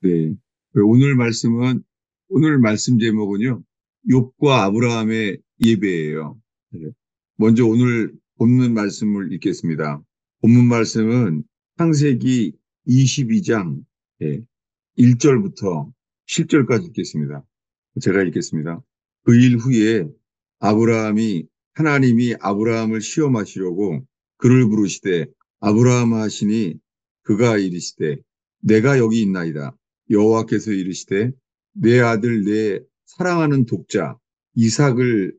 네. 오늘 말씀 제목은요. 욥과 아브라함의 예배예요. 네. 먼저 오늘 본문 말씀을 읽겠습니다. 본문 말씀은 창세기 22장 1절부터 10절까지 읽겠습니다. 제가 읽겠습니다. 그 일 후에 하나님이 아브라함을 시험하시려고 그를 부르시되 아브라함 하시니 그가 이르시되 내가 여기 있나이다. 여호와께서 이르시되 내 아들 내 사랑하는 독자 이삭을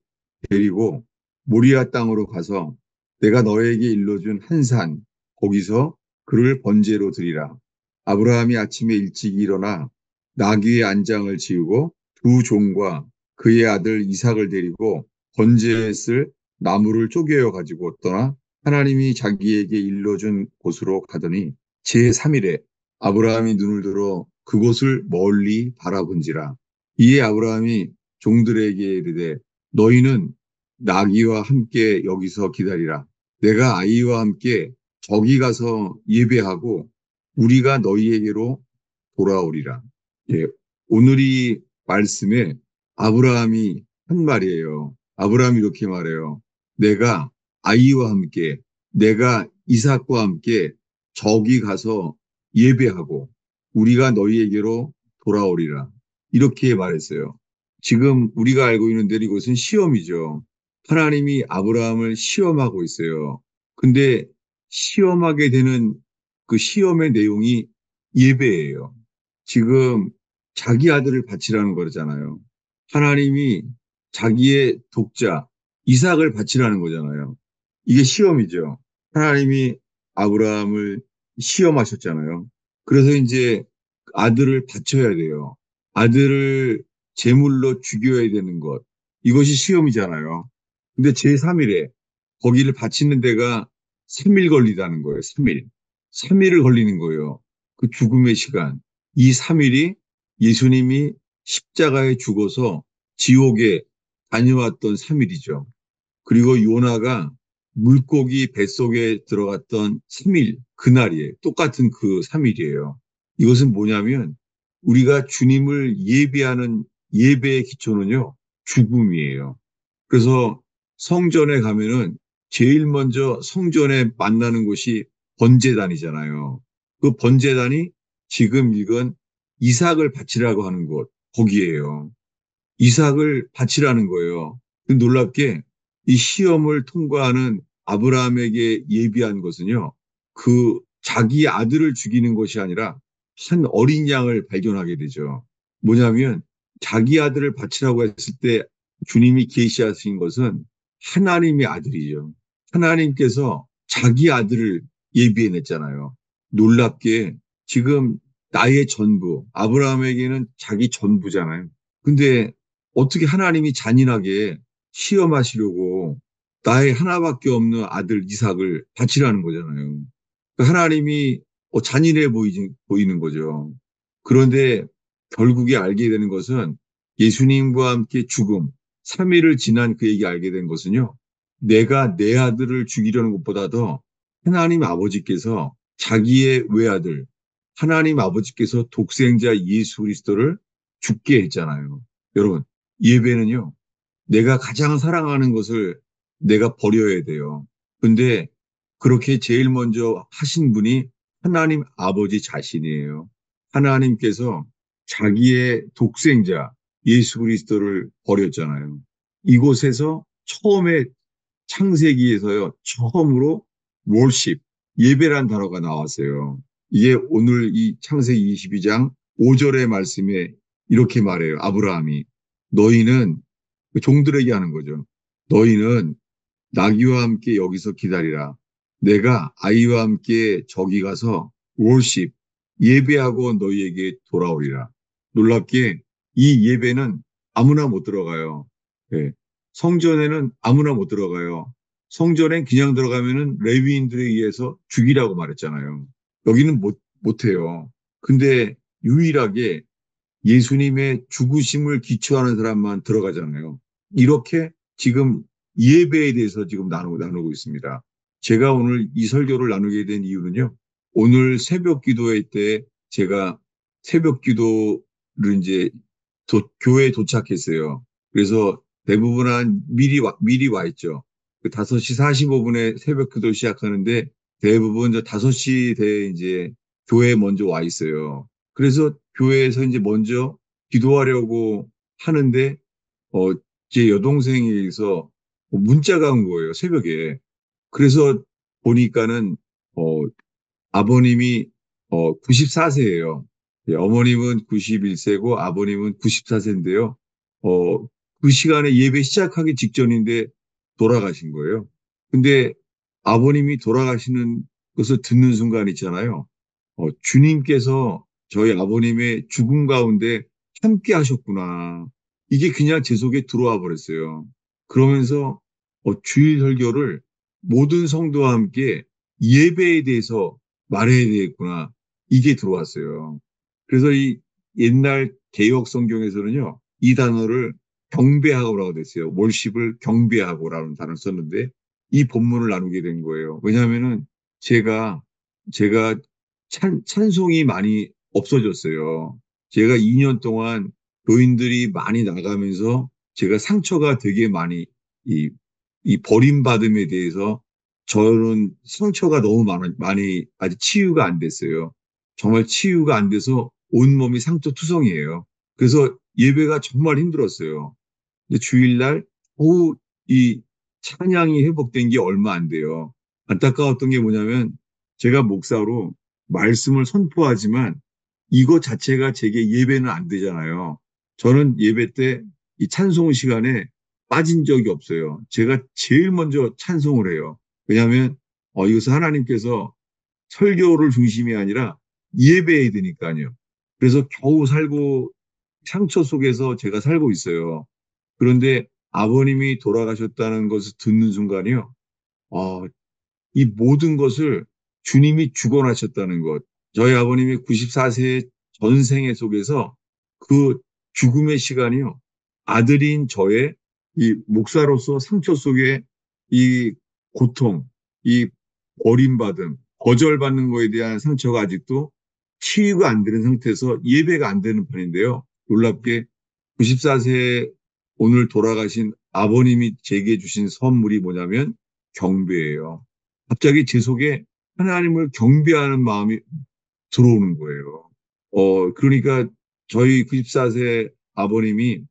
데리고 모리아 땅으로 가서 내가 너에게 일러준 한 산 거기서 그를 번제로 드리라. 아브라함이 아침에 일찍 일어나 나귀의 안장을 지우고 두 종과 그의 아들 이삭을 데리고 번제했을 나무를 쪼개어 가지고 떠나 하나님이 자기에게 일러준 곳으로 가더니 제3일에 아브라함이 눈을 들어 그곳을 멀리 바라본지라. 이에 아브라함이 종들에게 이르되 너희는 나귀와 함께 여기서 기다리라. 내가 아이와 함께 저기 가서 예배하고 우리가 너희에게로 돌아오리라. 예, 오늘 이 말씀에 아브라함이 한 말이에요. 아브라함이 이렇게 말해요. 내가 아이와 함께, 내가 이삭과 함께 저기 가서 예배하고 우리가 너희에게로 돌아오리라. 이렇게 말했어요. 지금 우리가 알고 있는 대로 이것은 시험이죠. 하나님이 아브라함을 시험하고 있어요. 근데 시험하게 되는 그 시험의 내용이 예배예요. 지금 자기 아들을 바치라는 거잖아요. 하나님이 자기의 독자 이삭을 바치라는 거잖아요. 이게 시험이죠. 하나님이 아브라함을 시험하셨잖아요. 그래서 이제 아들을 바쳐야 돼요. 아들을 제물로 죽여야 되는 것. 이것이 시험이잖아요. 근데 제3일에 거기를 바치는 데가 3일 걸리다는 거예요. 3일. 3일을 걸리는 거예요. 그 죽음의 시간. 이 3일이 예수님이 십자가에 죽어서 지옥에 다녀왔던 3일이죠. 그리고 요나가 물고기 뱃속에 들어갔던 3일, 그날이에요. 똑같은 그 3일이에요. 이것은 뭐냐면 우리가 주님을 예배하는 예배의 기초는요, 죽음이에요. 그래서 성전에 가면은 제일 먼저 성전에 만나는 곳이 번제단이잖아요. 그 번제단이 지금 읽은 이삭을 바치라고 하는 곳, 거기에요. 이삭을 바치라는 거예요. 놀랍게 이 시험을 통과하는 아브라함에게 예비한 것은요, 그 자기 아들을 죽이는 것이 아니라 한 어린 양을 발견하게 되죠. 뭐냐면 자기 아들을 바치라고 했을 때 주님이 계시하신 것은 하나님의 아들이죠. 하나님께서 자기 아들을 예비해냈잖아요. 놀랍게 지금 나의 전부, 아브라함에게는 자기 전부잖아요. 근데 어떻게 하나님이 잔인하게 시험하시려고 나의 하나밖에 없는 아들 이삭을 바치라는 거잖아요. 그러니까 하나님이 잔인해 보이는 거죠. 그런데 결국에 알게 되는 것은 예수님과 함께 죽음, 3일을 지난 그에게 알게 된 것은요. 내가 내 아들을 죽이려는 것보다도 하나님 아버지께서 자기의 외아들, 하나님 아버지께서 독생자 예수 그리스도를 죽게 했잖아요. 여러분, 예배는요. 내가 가장 사랑하는 것을 내가 버려야 돼요. 근데 그렇게 제일 먼저 하신 분이 하나님 아버지 자신이에요. 하나님께서 자기의 독생자 예수 그리스도를 버렸잖아요. 이곳에서 처음에 창세기에서요. 처음으로 월십, 예배란 단어가 나왔어요. 이게 오늘 이 창세기 22장 5절의 말씀에 이렇게 말해요. 아브라함이 너희는 종들에게 하는 거죠. 너희는 나귀와 함께 여기서 기다리라. 내가 아이와 함께 저기 가서 월십 예배하고 너희에게 돌아오리라. 놀랍게 이 예배는 아무나 못 들어가요. 네. 성전에는 아무나 못 들어가요. 성전엔 그냥 들어가면은 레위인들에 의해서 죽이라고 말했잖아요. 여기는 못해요. 근데 유일하게 예수님의 죽으심을 기초하는 사람만 들어가잖아요. 이렇게 지금 예배에 대해서 지금 나누고 있습니다. 제가 오늘 이 설교를 나누게 된 이유는요. 오늘 새벽 기도회 때 제가 새벽 기도를 이제 교회에 도착했어요. 그래서 대부분 미리 와 있죠. 그 5시 45분에 새벽 기도 시작하는데 대부분 저 5시 대 이제 교회에 먼저 와 있어요. 그래서 교회에서 이제 먼저 기도하려고 하는데 어, 제 여동생에서 문자가 온 거예요, 새벽에. 그래서 보니까는, 어, 아버님이, 94세예요. 어머님은 91세고 아버님은 94세인데요. 그 시간에 예배 시작하기 직전인데 돌아가신 거예요. 근데 아버님이 돌아가시는 것을 듣는 순간 있잖아요. 주님께서 저희 아버님의 죽음 가운데 함께 하셨구나. 이게 그냥 제 속에 들어와 버렸어요. 그러면서 주일 설교를 모든 성도와 함께 예배에 대해서 말해야 되겠구나. 이게 들어왔어요. 그래서 이 옛날 개역 성경에서는요, 이 단어를 경배하고라고 됐어요. 월십을 경배하고라는 단어를 썼는데 이 본문을 나누게 된 거예요. 왜냐하면은 제가 찬송이 많이 없어졌어요. 제가 2년 동안 교인들이 많이 나가면서 제가 상처가 되게 많이 이, 이 버림받음에 대해서 저는 상처가 너무 많이 아직 치유가 안 됐어요. 정말 치유가 안 돼서 온몸이 상처투성이에요. 그래서 예배가 정말 힘들었어요. 근데 주일날 오후 이 찬양이 회복된 게 얼마 안 돼요. 안타까웠던 게 뭐냐면 제가 목사로 말씀을 선포하지만 이거 자체가 제게 예배는 안 되잖아요. 저는 예배 때 이 찬송 시간에 빠진 적이 없어요. 제가 제일 먼저 찬송을 해요. 왜냐하면 이것은 하나님께서 설교를 중심이 아니라 예배해야 되니까요. 그래서 겨우 살고 상처 속에서 제가 살고 있어요. 그런데 아버님이 돌아가셨다는 것을 듣는 순간이요. 어, 이 모든 것을 주님이 주권하셨다는 것. 저희 아버님이 94세 전생애 속에서 그 죽음의 시간이요. 아들인 저의 이 목사로서 상처 속에 이 고통, 이 버림받음, 거절받는 거에 대한 상처가 아직도 치유가 안 되는 상태에서 예배가 안 되는 편인데요. 놀랍게 94세 오늘 돌아가신 아버님이 제게 주신 선물이 뭐냐면 경배예요. 갑자기 제 속에 하나님을 경배하는 마음이 들어오는 거예요. 그러니까 저희 94세 아버님이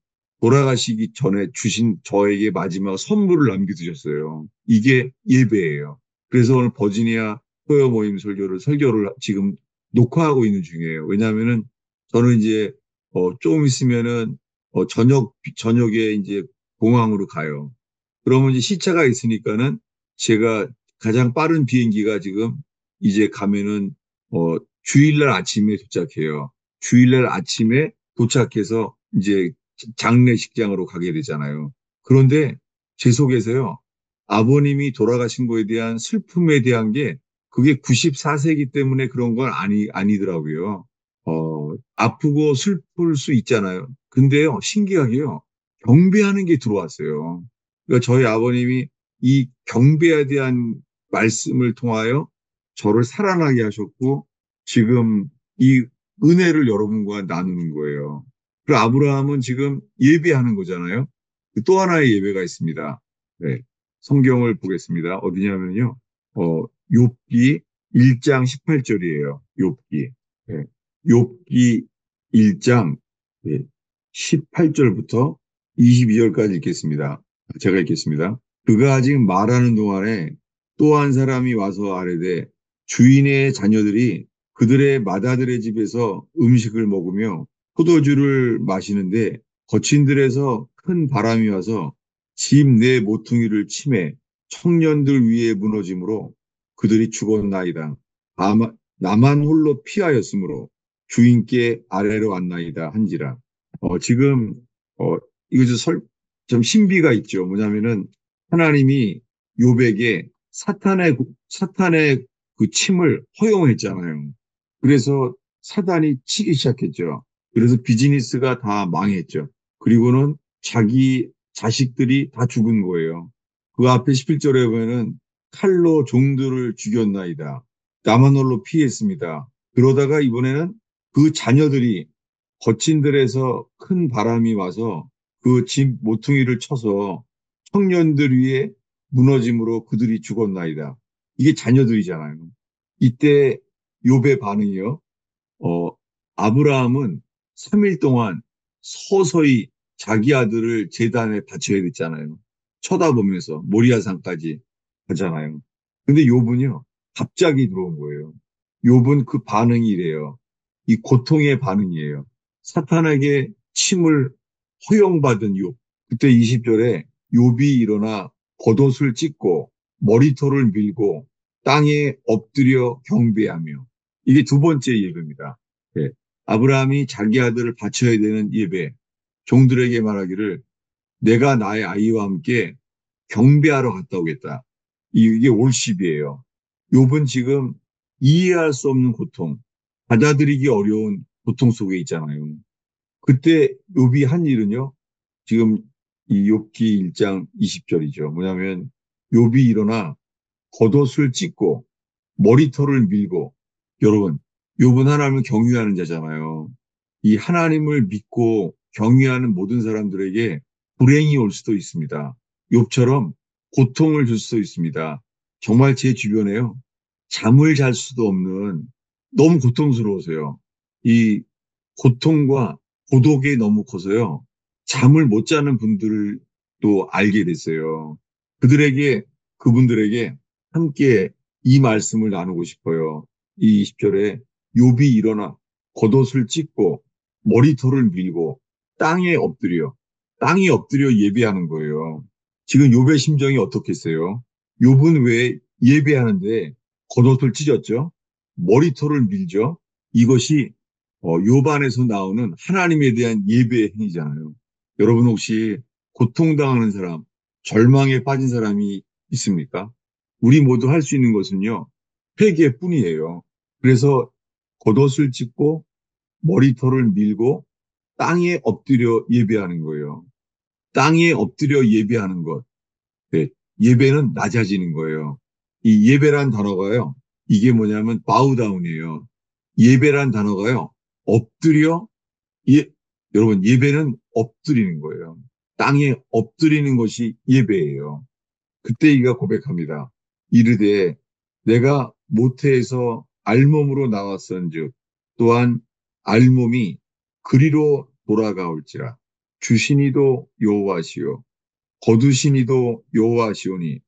돌아가시기 전에 주신 저에게 마지막 선물을 남겨두셨어요. 이게 예배예요. 그래서 오늘 버지니아 토요 모임 설교를 지금 녹화하고 있는 중이에요. 왜냐하면은 저는 이제 조금 있으면은 저녁에 이제 공항으로 가요. 그러면 이제 시차가 있으니까는 제가 가장 빠른 비행기가 지금 이제 가면은 주일날 아침에 도착해요. 주일날 아침에 도착해서 이제 장례식장으로 가게 되잖아요. 그런데 제 속에서요, 아버님이 돌아가신 거에 대한 슬픔에 대한 게 그게 94세기 때문에 그런 건 아니더라고요. 아프고 슬플 수 있잖아요. 근데요, 신기하게요, 경배하는 게 들어왔어요. 그러니까 저희 아버님이 이 경배에 대한 말씀을 통하여 저를 살아나게 하셨고, 지금 이 은혜를 여러분과 나누는 거예요. 그리고 아브라함은 지금 예배하는 거잖아요. 또 하나의 예배가 있습니다. 네. 성경을 보겠습니다. 어디냐면요. 욥기 1장 18절이에요. 욥기. 네. 욥기 1장 18절부터 22절까지 읽겠습니다. 제가 읽겠습니다. 그가 아직 말하는 동안에 또 한 사람이 와서 아뢰되 주인의 자녀들이 그들의 맏아들의 집에서 음식을 먹으며 포도주를 마시는데 거친들에서 큰 바람이 와서 집 내 모퉁이를 치매 청년들 위에 무너짐으로 그들이 죽었나이다. 나만 홀로 피하였으므로 주인께 아래로 왔나이다 한지라. 지금 이거 좀 신비가 있죠. 뭐냐면은 하나님이 욥에게 사탄의 그 침을 허용했잖아요. 그래서 사단이 치기 시작했죠. 그래서 비즈니스가 다 망했죠. 그리고는 자기 자식들이 다 죽은 거예요. 그 앞에 11절에 보면은 칼로 종들을 죽였나이다. 나만 홀로 피했습니다. 그러다가 이번에는 그 자녀들이 거친 들에서 큰 바람이 와서 그 집 모퉁이를 쳐서 청년들 위에 무너짐으로 그들이 죽었나이다. 이게 자녀들이잖아요. 이때 욥의 반응이요. 어, 아브라함은 3일 동안 서서히 자기 아들을 제단에 바쳐야 됐잖아요. 쳐다보면서 모리아산까지 가잖아요. 근데 욥은요, 갑자기 들어온 거예요. 욥은 그 반응이 이래요. 이 고통의 반응이에요. 사탄에게 침을 허용받은 욥. 그때 20절에 욥이 일어나 겉옷을 찢고 머리털을 밀고 땅에 엎드려 경배하며 이게 두 번째 예배입니다. 예. 아브라함이 자기 아들을 바쳐야 되는 예배, 종들에게 말하기를 내가 나의 아이와 함께 경배하러 갔다 오겠다. 이게 월십이에요. 욥은 지금 이해할 수 없는 고통, 받아들이기 어려운 고통 속에 있잖아요. 그때 욥이 한 일은요. 지금 이 욥기 1장 20절이죠. 뭐냐면 욥이 일어나 겉옷을 찢고 머리털을 밀고 여러분 욥은 하나님을 경외하는 자잖아요. 이 하나님을 믿고 경외하는 모든 사람들에게 불행이 올 수도 있습니다. 욥처럼 고통을 줄 수도 있습니다. 정말 제 주변에요. 잠을 잘 수도 없는 너무 고통스러워서요. 이 고통과 고독이 너무 커서요. 잠을 못 자는 분들도 알게 됐어요. 그분들에게 함께 이 말씀을 나누고 싶어요. 이 20절에 욥이 일어나 겉옷을 찢고 머리털을 밀고 땅에 엎드려 예배하는 거예요. 지금 욥의 심정이 어떻겠어요? 욥은 왜 예배하는데 겉옷을 찢었죠? 머리털을 밀죠? 이것이 욥 안에서 나오는 하나님에 대한 예배의 행위잖아요. 여러분 혹시 고통당하는 사람, 절망에 빠진 사람이 있습니까? 우리 모두 할 수 있는 것은요, 회개뿐이에요. 그래서 겉옷을 찢고 머리털을 밀고 땅에 엎드려 예배하는 거예요. 땅에 엎드려 예배하는 것. 네, 예배는 낮아지는 거예요. 이 예배란 단어가요. 이게 뭐냐면 바우다운이에요. 예배란 단어가요. 엎드려 예, 여러분 예배는 엎드리는 거예요. 땅에 엎드리는 것이 예배예요. 그때 이가 고백합니다. 이르되 내가 모태에서 알몸으로 나왔은즉 또한 알몸이 그리로 돌아가올지라 주시니도 여호와시요 거두시니도 여호와시오니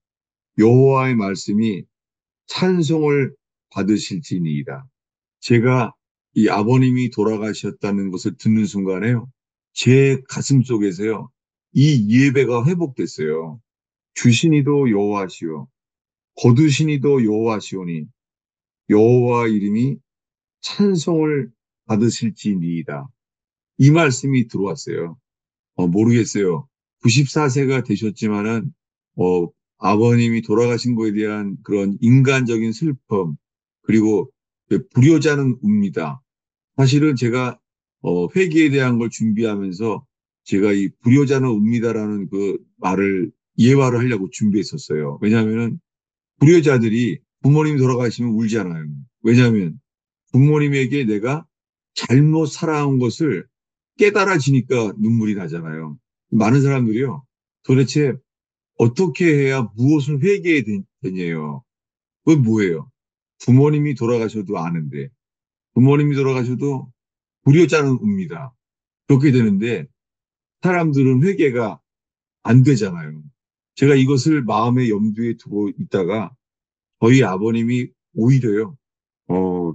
여호와의 말씀이 찬송을 받으실지니이다. 제가 이 아버님이 돌아가셨다는 것을 듣는 순간에요. 제 가슴 속에서요. 이 예배가 회복됐어요. 주시니도 여호와시오. 거두시니도 여호와시오니 여호와 이름이 찬송을 받으실지니이다. 이 말씀이 들어왔어요. 모르겠어요. 94세가 되셨지만은 아버님이 돌아가신 거에 대한 그런 인간적인 슬픔 그리고 불효자는 웁니다. 사실은 제가 회개에 대한 걸 준비하면서 제가 이 불효자는 웁니다라는 그 말을 예화를 하려고 준비했었어요. 왜냐하면은 불효자들이 부모님 돌아가시면 울잖아요. 왜냐하면 부모님에게 내가 잘못 살아온 것을 깨달아지니까 눈물이 나잖아요. 많은 사람들이요. 도대체 어떻게 해야 무엇을 회개해야 되냐요. 그건 뭐예요? 부모님이 돌아가셔도 아는데 부모님이 돌아가셔도 불효자는 웁니다. 그렇게 되는데 사람들은 회개가 안 되잖아요. 제가 이것을 마음의 염두에 두고 있다가 저희 아버님이 오히려요. 어,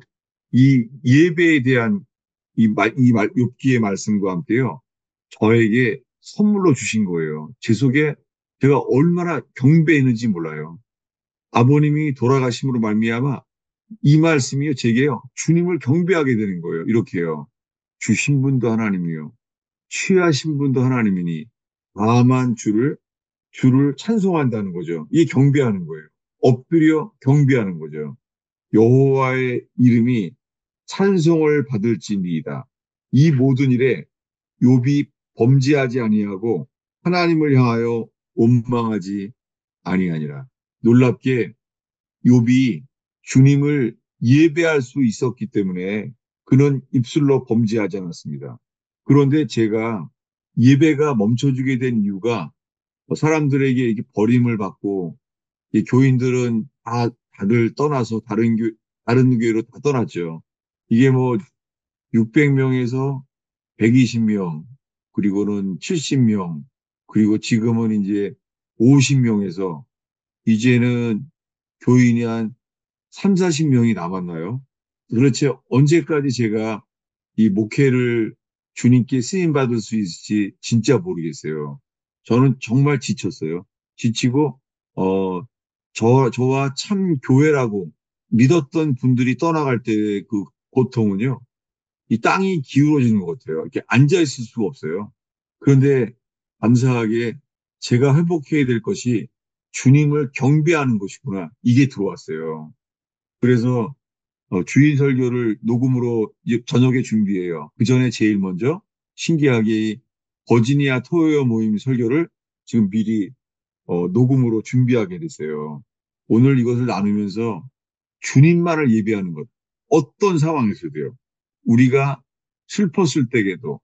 이 예배에 대한 욥기의 말씀과 함께요. 저에게 선물로 주신 거예요. 제 속에 제가 얼마나 경배했는지 몰라요. 아버님이 돌아가심으로 말미암아 이 말씀이요. 제게요. 주님을 경배하게 되는 거예요. 이렇게요. 주신 분도 하나님이요. 취하신 분도 하나님이니 다만 주를 찬송한다는 거죠. 이게 경배하는 거예요. 엎드려 경배하는 거죠. 여호와의 이름이 찬송을 받을지니이다. 이 모든 일에 욥이 범죄하지 아니하고 하나님을 향하여 원망하지 아니하니라. 놀랍게 욥이 주님을 예배할 수 있었기 때문에 그는 입술로 범죄하지 않았습니다. 그런데 제가 예배가 멈춰주게 된 이유가 사람들에게 이렇게 버림을 받고 이 교인들은 다들 떠나서 다른 교회로 다 떠났죠. 이게 뭐 600명에서 120명, 그리고는 70명, 그리고 지금은 이제 50명에서 이제는 교인이 한 3, 40명이 남았나요? 도대체 언제까지 제가 이 목회를 주님께 쓰임 받을 수 있을지 진짜 모르겠어요. 저는 정말 지쳤어요. 지치고 저와 참 교회라고 믿었던 분들이 떠나갈 때 그 고통은요. 이 땅이 기울어지는 것 같아요. 이렇게 앉아 있을 수가 없어요. 그런데 감사하게 제가 회복해야 될 것이 주님을 경배하는 것이구나. 이게 들어왔어요. 그래서 주일 설교를 녹음으로 저녁에 준비해요. 그 전에 제일 먼저 신기하게 이 버지니아 토요 모임 설교를 지금 미리 녹음으로 준비하게 됐어요. 오늘 이것을 나누면서 주님만을 예배하는 것. 어떤 상황에서도요. 우리가 슬펐을 때에도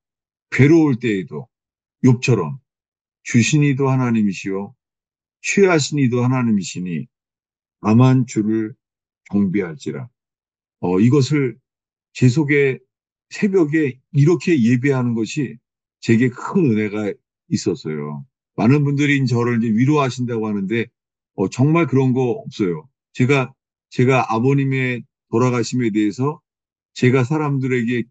괴로울 때에도 욥처럼 주신이도 하나님이시요 취하신이도 하나님이시니 다만 주를 경배할지라. 이것을 제 속에 새벽에 이렇게 예배하는 것이 제게 큰 은혜가 있었어요. 많은 분들이 저를 이제 위로하신다고 하는데 정말 그런 거 없어요. 제가 아버님의 돌아가심에 대해서 제가 사람들에게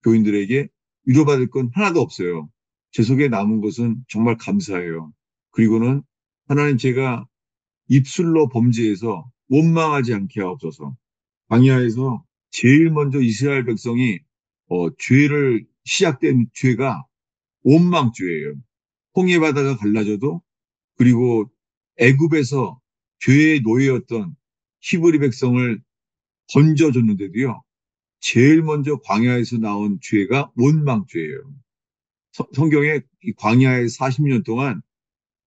교인들에게 위로받을 건 하나도 없어요. 제 속에 남은 것은 정말 감사해요. 그리고는 하나님 제가 입술로 범죄해서 원망하지 않게 하옵소서. 광야에서 제일 먼저 이스라엘 백성이 죄를 시작된 죄가 원망죄예요. 홍해 바다가 갈라져도 그리고 애굽에서 죄의 노예였던 히브리 백성을 건져줬는데도요. 제일 먼저 광야에서 나온 죄가 원망죄예요. 성경에 광야에 40년 동안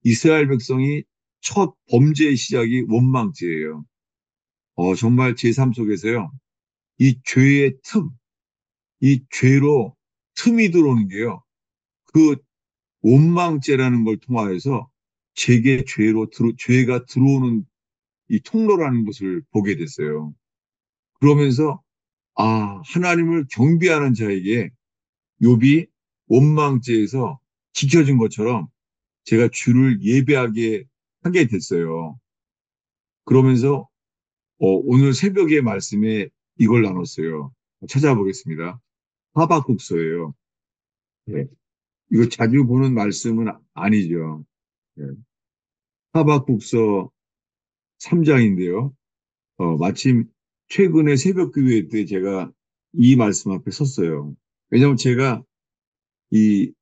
이스라엘 백성이 첫 범죄의 시작이 원망죄예요. 정말 제 삶 속에서요. 이 죄의 이 죄로 틈이 들어오는 게요. 그 원망죄라는 걸 통하여서 제게 죄가 들어오는 이 통로라는 것을 보게 됐어요. 그러면서 하나님을 경배하는 자에게 욥이 원망죄에서 지켜진 것처럼 제가 주를 예배하게 하게 됐어요. 그러면서 오늘 새벽의 말씀에 이걸 나눴어요. 찾아보겠습니다. 하박국서예요. 네. 이거 자주 보는 말씀은 아니죠. 네. 하박국서 3장인데요. 마침 최근에 새벽 기도회 때 제가 이 말씀 앞에 섰어요. 왜냐하면 제가 이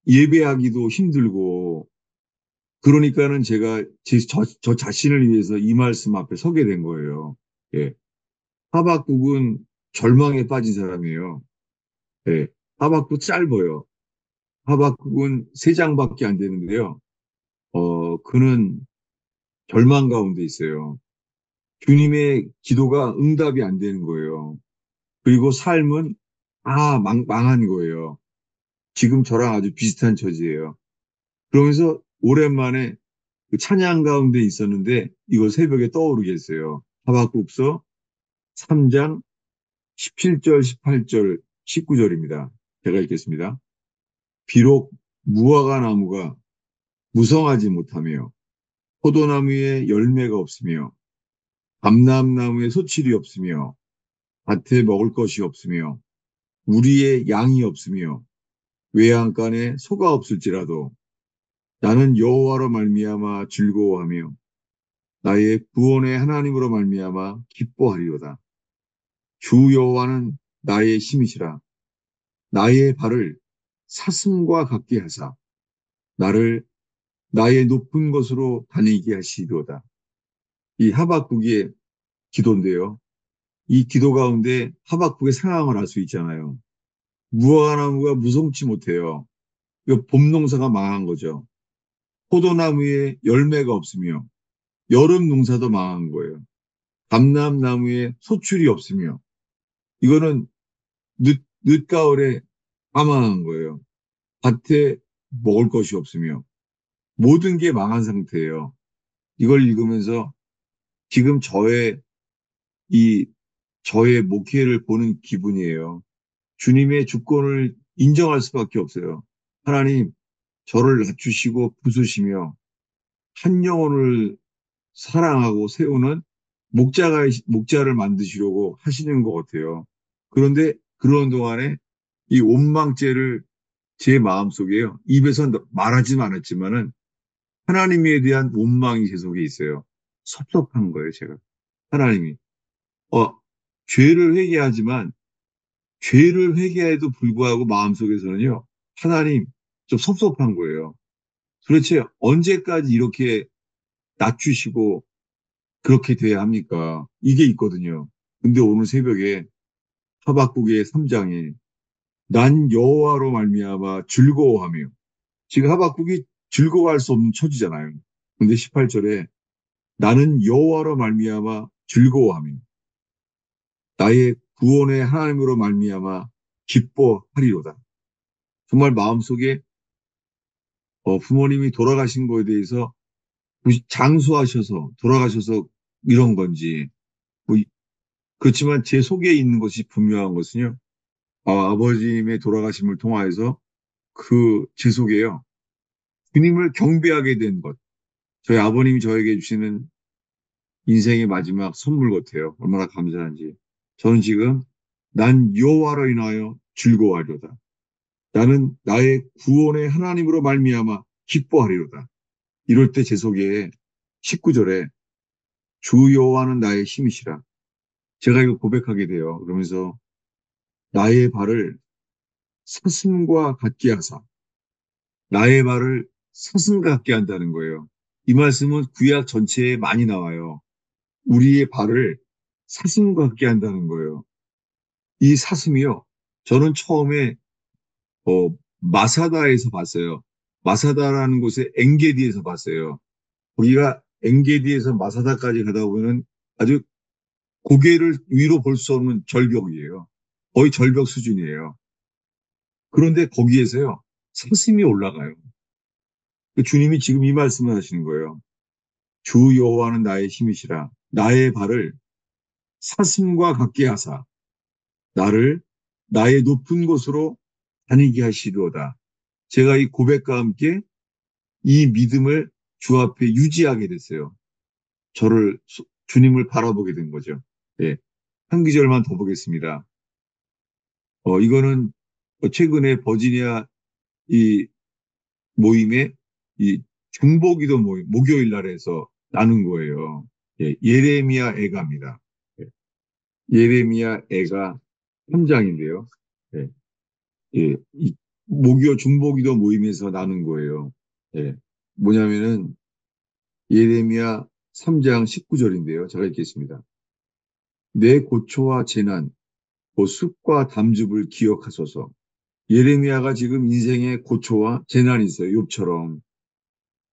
예배하기도 힘들고 그러니까는 제가 저 자신을 위해서 이 말씀 앞에 서게 된 거예요. 예. 하박국은 절망에 빠진 사람이에요. 예. 하박국 짧아요. 하박국은 3장밖에 안 되는데요. 그는 절망 가운데 있어요. 주님의 기도가 응답이 안 되는 거예요. 그리고 삶은 망한 거예요. 지금 저랑 아주 비슷한 처지예요. 그러면서 오랜만에 그 찬양 가운데 있었는데 이걸 새벽에 떠오르게 했어요. 하박국서 3장 17절, 18절, 19절입니다. 제가 읽겠습니다. 비록 무화과 나무가 무성하지 못하며 포도나무에 열매가 없으며 감람나무에 소출이 없으며 밭에 먹을 것이 없으며 우리의 양이 없으며 외양간에 소가 없을지라도 나는 여호와로 말미암아 즐거워하며 나의 구원의 하나님으로 말미암아 기뻐하리로다. 주 여호와는 나의 힘이시라. 나의 발을 사슴과 같게 하사 나를 나의 높은 곳으로 다니게 하시리로다. 이 하박국의 기도인데요. 이 기도 가운데 하박국의 상황을 알 수 있잖아요. 무화과나무가 무성치 못해요. 이거 봄농사가 망한 거죠. 포도나무에 열매가 없으며 여름 농사도 망한 거예요. 감람나무에 소출이 없으며 이거는 늦가을에 사망한 거예요. 밭에 먹을 것이 없으며 모든 게 망한 상태예요. 이걸 읽으면서 지금 이, 저의 목회를 보는 기분이에요. 주님의 주권을 인정할 수밖에 없어요. 하나님, 저를 낮추시고 부수시며 한 영혼을 사랑하고 세우는 목자를 만드시려고 하시는 것 같아요. 그런데 그런 동안에 이 원망죄를 제 마음속에요. 입에서 말하진 않았지만은 하나님에 대한 원망이 제 속에 있어요. 섭섭한 거예요, 제가. 하나님이. 어, 죄를 회개하지만 죄를 회개해도 불구하고 마음속에서는요. 하나님 좀 섭섭한 거예요. 도대체 언제까지 이렇게 낮추시고 그렇게 돼야 합니까? 이게 있거든요. 근데 오늘 새벽에 하박국의 3장에 난 여호와로 말미암아 즐거워하며 지금 하박국이 즐거워할 수 없는 처지잖아요. 근데 18절에 나는 여호와로 말미암아 즐거워하며 나의 구원의 하나님으로 말미암아 기뻐하리로다. 정말 마음속에 부모님이 돌아가신 거에 대해서 장수하셔서 돌아가셔서 이런 건지 뭐 그렇지만 제 속에 있는 것이 분명한 것은요. 아버지의 돌아가심을 통하여서 제 속에요. 주님을 경배하게 된 것. 저희 아버님이 저에게 주시는 인생의 마지막 선물 같아요. 얼마나 감사한지. 저는 지금 난 여호와로 인하여 즐거워하리로다. 나는 나의 구원의 하나님으로 말미암아 기뻐하리로다. 이럴 때 제 속에 19절에 주 여호와는 나의 힘이시라. 제가 이거 고백하게 돼요. 그러면서 나의 발을 사슴과 같게 하사 나의 발을 사슴과 같게 한다는 거예요. 이 말씀은 구약 전체에 많이 나와요. 우리의 발을 사슴과 같게 한다는 거예요. 이 사슴이요. 저는 처음에 마사다에서 봤어요. 마사다라는 곳에 엔게디에서 봤어요. 거기가 엔게디에서 마사다까지 가다 보면 아주 고개를 위로 볼 수 없는 절벽이에요. 거의 절벽 수준이에요. 그런데 거기에서요, 사슴이 올라가요. 주님이 지금 이 말씀을 하시는 거예요. 주 여호와는 나의 힘이시라. 나의 발을 사슴과 같게 하사 나를 나의 높은 곳으로 다니게 하시리로다. 제가 이 고백과 함께 이 믿음을 주 앞에 유지하게 됐어요. 주님을 바라보게 된 거죠. 예. 한 구절만 더 보겠습니다. 이거는 최근에 버지니아 이 모임에 이 중보기도 모임, 목요일 날에서 나눈 거예요. 예, 예레미야 애가입니다. 예, 예레미야 애가 3장인데요. 예, 예, 중보기도 모임에서 나눈 거예요. 예, 뭐냐면은 예레미야 3장 19절인데요. 제가 읽겠습니다. 내 고초와 재난, 곧 습과 담즙을 기억하소서. 예레미야가 지금 인생의 고초와 재난이 있어요. 욥처럼.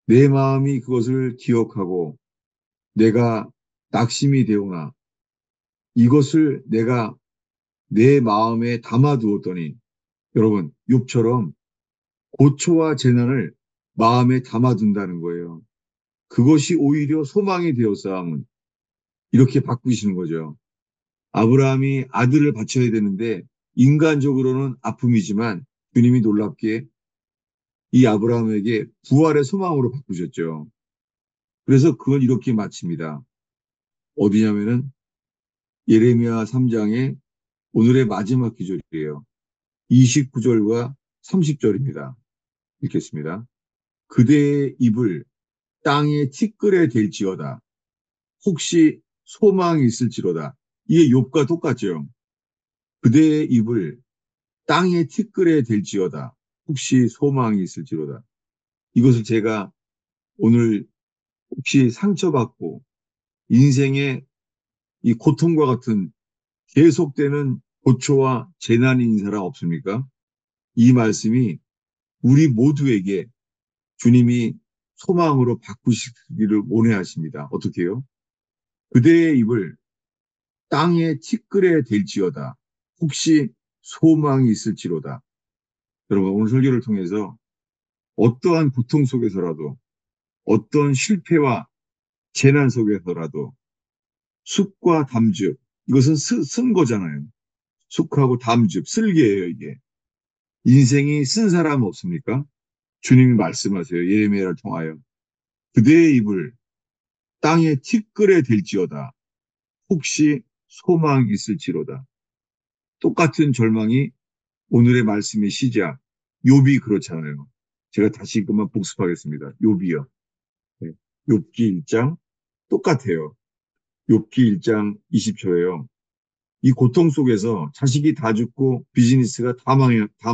내 마음이 그것을 기억하고 내가 낙심이 되오나 이것을 내가 내 마음에 담아두었더니 여러분 욥처럼 고초와 재난을 마음에 담아둔다는 거예요. 그것이 오히려 소망이 되었사함은 이렇게 바꾸시는 거죠. 아브라함이 아들을 바쳐야 되는데 인간적으로는 아픔이지만 주님이 놀랍게 이 아브라함에게 부활의 소망으로 바꾸셨죠. 그래서 그건 이렇게 마칩니다. 어디냐면은 예레미야 3장의 오늘의 마지막 기절이에요. 29절과 30절입니다. 읽겠습니다. 그대의 입을 땅에 티끌에 댈지어다. 혹시 소망이 있을지로다. 이게 욥과 똑같죠. 그대의 입을 땅에 티끌에 댈지어다. 혹시 소망이 있을지로다. 이것을 제가 오늘 혹시 상처받고 인생의 이 고통과 같은 계속되는 고초와 재난이 있는 사람 없습니까? 이 말씀이 우리 모두에게 주님이 소망으로 바꾸시기를 원해하십니다. 어떻게 해요? 그대의 입을 땅에 티끌에 댈지어다. 혹시 소망이 있을지로다. 여러분, 오늘 설교를 통해서 어떠한 고통 속에서라도, 어떤 실패와 재난 속에서라도 숲과 담즙, 이것은 쓴 거잖아요. 숲하고 담즙, 쓸개예요, 이게. 인생이 쓴 사람 없습니까? 주님이 말씀하세요. 예레미야를 통하여. 그대의 입을 땅에 티끌에 댈지어다. 혹시 소망 있을지로다. 똑같은 절망이 오늘의 말씀의 시작. 욥이 그렇잖아요. 제가 다시 그만 복습하겠습니다. 욥이요. 네. 욥기 1장 똑같아요. 욥기 1장 20초예요. 이 고통 속에서 자식이 다 죽고 비즈니스가 다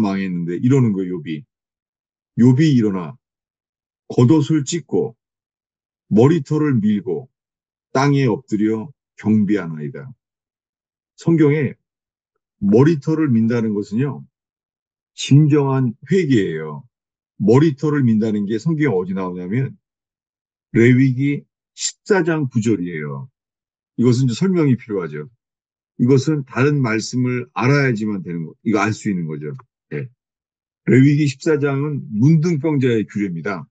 망했는데 이러는 거예요, 욥이. 욥이 일어나 겉옷을 찢고 머리털을 밀고 땅에 엎드려 경배하나이다. 성경에 머리털을 민다는 것은요, 진정한 회개예요. 머리털을 민다는 게 성경에 어디 나오냐면 레위기 14장 9절이에요. 이것은 이제 설명이 필요하죠. 이것은 다른 말씀을 알아야지만 되는 거, 이거 알 수 있는 거죠. 네. 레위기 14장은 문둥병자의 규례입니다.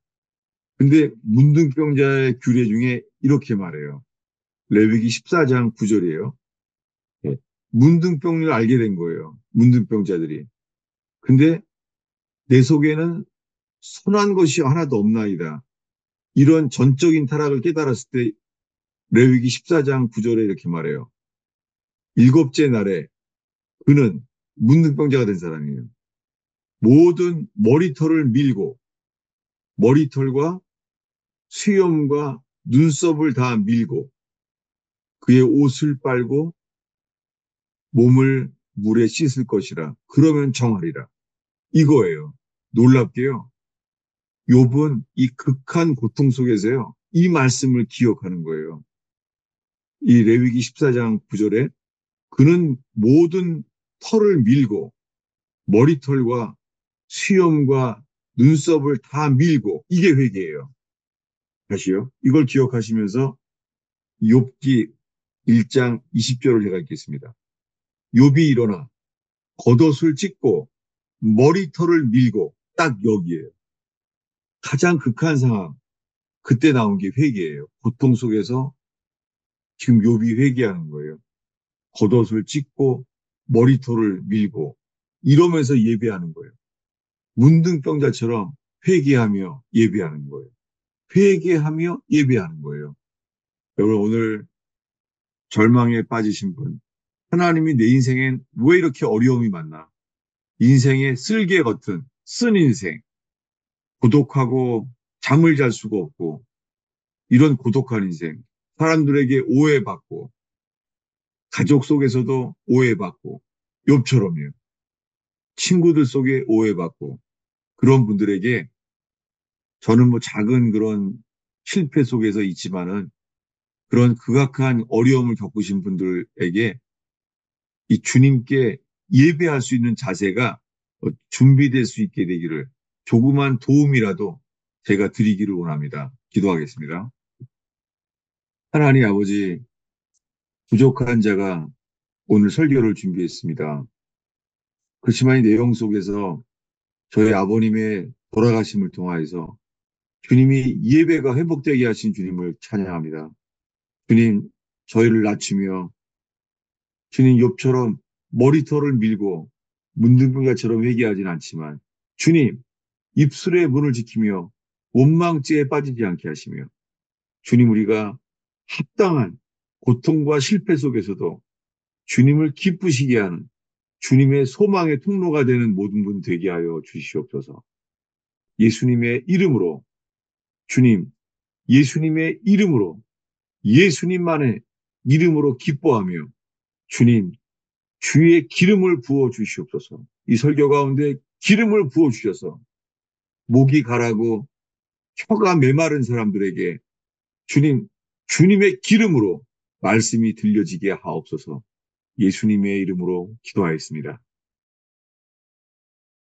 근데 문둥병자의 규례 중에 이렇게 말해요. 레위기 14장 9절이에요. 네. 문둥병을 알게 된 거예요. 문둥병자들이. 근데 내 속에는 선한 것이 하나도 없나이다. 이런 전적인 타락을 깨달았을 때 레위기 14장 9절에 이렇게 말해요. 일곱째 날에 그는 문둥병자가 된 사람이에요. 모든 머리털을 밀고 머리털과 수염과 눈썹을 다 밀고 그의 옷을 빨고 몸을 물에 씻을 것이라. 그러면 정하리라. 이거예요. 놀랍게요. 욥은 이 극한 고통 속에서요. 이 말씀을 기억하는 거예요. 이 레위기 14장 9절에 그는 모든 털을 밀고 머리털과 수염과 눈썹을 다 밀고 이게 회개예요. 다시요. 이걸 기억하시면서 욥기 1장 20절을 제가 읽겠습니다. 욥이 일어나 겉옷을 찢고 머리털을 밀고 딱 여기에요. 가장 극한 상황. 그때 나온 게 회개예요. 고통 속에서 지금 욥이 회개하는 거예요. 겉옷을 찢고 머리털을 밀고 이러면서 예배하는 거예요. 문둥병자처럼 회개하며 예배하는 거예요. 회개하며 예배하는 거예요. 여러분 오늘 절망에 빠지신 분, 하나님이 내 인생엔 왜 이렇게 어려움이 많나? 인생의 쓸개 같은 쓴 인생, 고독하고 잠을 잘 수가 없고 이런 고독한 인생, 사람들에게 오해받고 가족 속에서도 오해받고 욥처럼요. 친구들 속에 오해받고 그런 분들에게 저는 뭐 작은 그런 실패 속에서 있지만은 그런 극악한 어려움을 겪으신 분들에게 이 주님께 예배할 수 있는 자세가 준비될 수 있게 되기를 조그만 도움이라도 제가 드리기를 원합니다. 기도하겠습니다. 하나님 아버지, 부족한 자가 오늘 설교를 준비했습니다. 그렇지만 이 내용 속에서 저희 아버님의 돌아가심을 통하여서 주님이 예배가 회복되게 하신 주님을 찬양합니다. 주님, 저희를 낮추며 주님 욥처럼 머리털을 밀고 문둥병자처럼 회개하진 않지만 주님, 입술의 문을 지키며 원망죄에 빠지지 않게 하시며 주님 우리가 합당한 고통과 실패 속에서도 주님을 기쁘시게 하는 주님의 소망의 통로가 되는 모든 분 되게 하여 주시옵소서. 예수님의 이름으로 주님, 예수님의 이름으로 예수님만의 이름으로 기뻐하며 주님, 주의 기름을 부어 주시옵소서. 이 설교 가운데 기름을 부어 주셔서 목이 가라고 혀가 메마른 사람들에게 주님, 주님의 기름으로 말씀이 들려지게 하옵소서. 예수님의 이름으로 기도하였습니다.